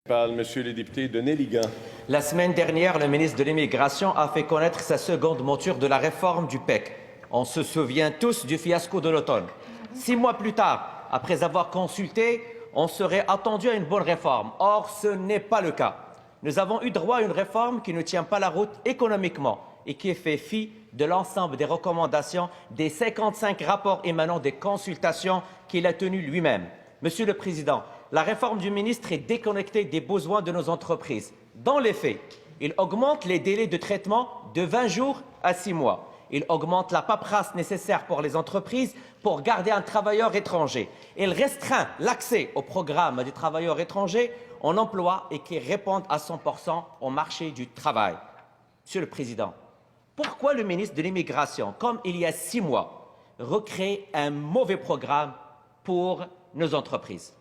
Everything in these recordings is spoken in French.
Parle Monsieur le député de Néligan. La semaine dernière, le ministre de l'Immigration a fait connaître sa seconde monture de la réforme du PEC. On se souvient tous du fiasco de l'automne. 6 mois plus tard, après avoir consulté, on serait attendu à une bonne réforme. Or, ce n'est pas le cas. Nous avons eu droit à une réforme qui ne tient pas la route économiquement et qui fait fi de l'ensemble des recommandations des 55 rapports émanant des consultations qu'il a tenues lui-même. Monsieur le Président, la réforme du ministre est déconnectée des besoins de nos entreprises. Dans les faits, il augmente les délais de traitement de 20 jours à 6 mois. Il augmente la paperasse nécessaire pour les entreprises pour garder un travailleur étranger. Il restreint l'accès au programme des travailleurs étrangers en emploi et qui répondent à 100% au marché du travail. Monsieur le Président, pourquoi le ministre de l'Immigration, comme il y a 6 mois, recrée un mauvais programme pour nos entreprises?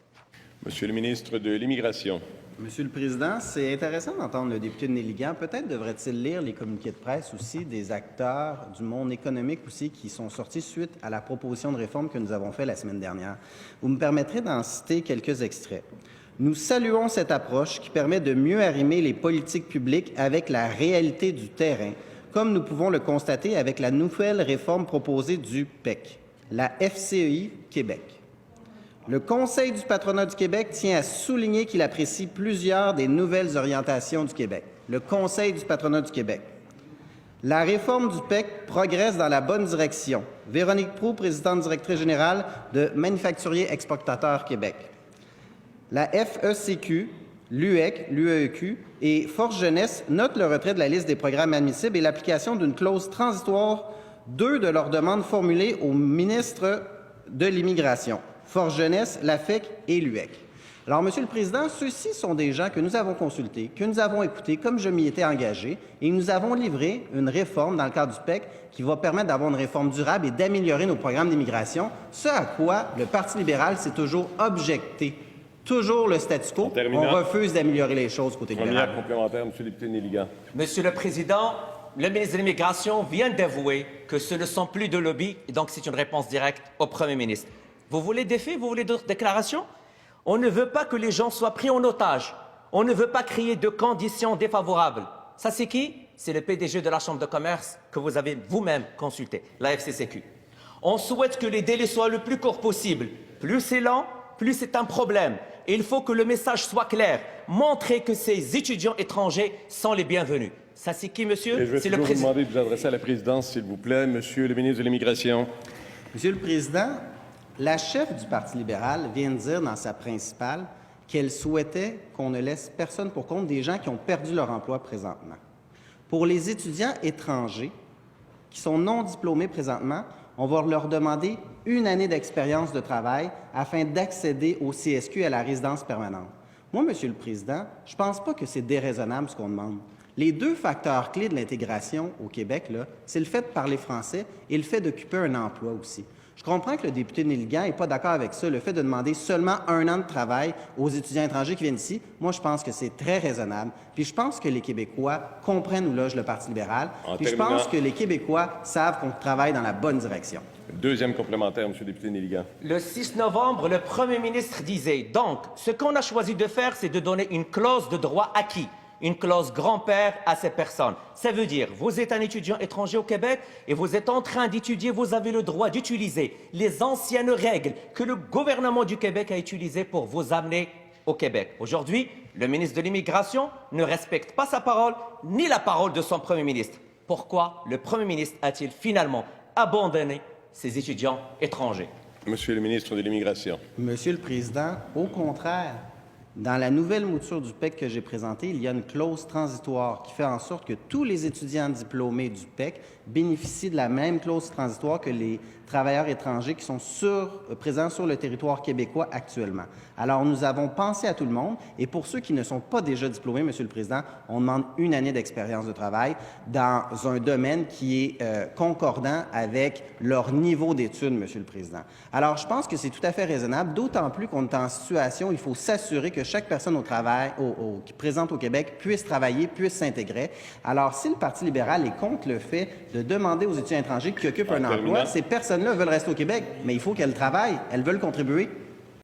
Monsieur le ministre de l'Immigration. Monsieur le Président, c'est intéressant d'entendre le député de Néligan. Peut-être devrait-il lire les communiqués de presse aussi des acteurs du monde économique aussi qui sont sortis suite à la proposition de réforme que nous avons faite la semaine dernière. Vous me permettrez d'en citer quelques extraits. Nous saluons cette approche qui permet de mieux arrimer les politiques publiques avec la réalité du terrain, comme nous pouvons le constater avec la nouvelle réforme proposée du PEC, la FCEI Québec. Le Conseil du patronat du Québec tient à souligner qu'il apprécie plusieurs des nouvelles orientations du Québec. Le Conseil du patronat du Québec. La réforme du PEC progresse dans la bonne direction. Véronique Proulx, présidente directrice générale de Manufacturiers Exportateurs Québec. La FECQ, l'UEC, l'UEQ et Force Jeunesse notent le retrait de la liste des programmes admissibles et l'application d'une clause transitoire 2 de leurs demandes formulées au ministre de l'Immigration. Force Jeunesse, la FEC et l'UEC. Alors, Monsieur le Président, ceux-ci sont des gens que nous avons consultés, que nous avons écoutés, comme je m'y étais engagé, et nous avons livré une réforme dans le cadre du PEC qui va permettre d'avoir une réforme durable et d'améliorer nos programmes d'immigration, ce à quoi le Parti libéral s'est toujours objecté. Toujours le statu quo. On refuse d'améliorer les choses côté libéral. Première complémentaire, Monsieur le député Néligan. Monsieur le Président, le ministre de l'Immigration vient d'avouer que ce ne sont plus de lobbies, et donc c'est une réponse directe au Premier ministre. Vous voulez des faits? Vous voulez d'autres déclarations? On ne veut pas que les gens soient pris en otage. On ne veut pas créer de conditions défavorables. Ça, c'est qui? C'est le PDG de la Chambre de commerce que vous avez vous-même consulté, la FCCQ. On souhaite que les délais soient le plus courts possible. Plus c'est lent, plus c'est un problème. Et il faut que le message soit clair. Montrer que ces étudiants étrangers sont les bienvenus. Ça, c'est qui, monsieur? C'est le président. Je vais vous demander de vous adresser à la présidence, s'il vous plaît. Monsieur le ministre de l'Immigration. Monsieur le Président, la chef du Parti libéral vient de dire dans sa principale qu'elle souhaitait qu'on ne laisse personne pour compte des gens qui ont perdu leur emploi présentement. Pour les étudiants étrangers qui sont non diplômés présentement, on va leur demander 1 année d'expérience de travail afin d'accéder au CSQ et à la résidence permanente. Moi, Monsieur le Président, je ne pense pas que c'est déraisonnable ce qu'on demande. Les 2 facteurs clés de l'intégration au Québec, c'est le fait de parler français et le fait d'occuper un emploi aussi. Je comprends que le député Néligan n'est pas d'accord avec ça, le fait de demander seulement 1 an de travail aux étudiants étrangers qui viennent ici. Moi, je pense que c'est très raisonnable. Puis je pense que les Québécois comprennent où loge le Parti libéral. Puis je pense que les Québécois savent qu'on travaille dans la bonne direction. Deuxième complémentaire, Monsieur le député Néligan. Le 6 novembre, le Premier ministre disait « Donc, ce qu'on a choisi de faire, c'est de donner une clause de droit acquis. » Une clause grand-père à ces personnes. Ça veut dire, vous êtes un étudiant étranger au Québec et vous êtes en train d'étudier, vous avez le droit d'utiliser les anciennes règles que le gouvernement du Québec a utilisées pour vous amener au Québec. Aujourd'hui, le ministre de l'Immigration ne respecte pas sa parole ni la parole de son Premier ministre. Pourquoi le Premier ministre a-t-il finalement abandonné ces étudiants étrangers? Monsieur le ministre de l'Immigration. Monsieur le Président, au contraire, dans la nouvelle mouture du PEC que j'ai présentée, il y a une clause transitoire qui fait en sorte que tous les étudiants diplômés du PEC bénéficient de la même clause transitoire que les travailleurs étrangers qui sont présents sur le territoire québécois actuellement. Alors, nous avons pensé à tout le monde et pour ceux qui ne sont pas déjà diplômés, Monsieur le Président, on demande 1 année d'expérience de travail dans un domaine qui est concordant avec leur niveau d'études, Monsieur le Président. Alors, je pense que c'est tout à fait raisonnable, d'autant plus qu'on est en situation où il faut s'assurer que chaque personne au travail, qui présente au Québec puisse travailler, puisse s'intégrer. Alors, si le Parti libéral est contre le fait de demander aux étudiants étrangers qui occupent un emploi, ces personnes-là veulent rester au Québec, mais il faut qu'elles travaillent, elles veulent contribuer.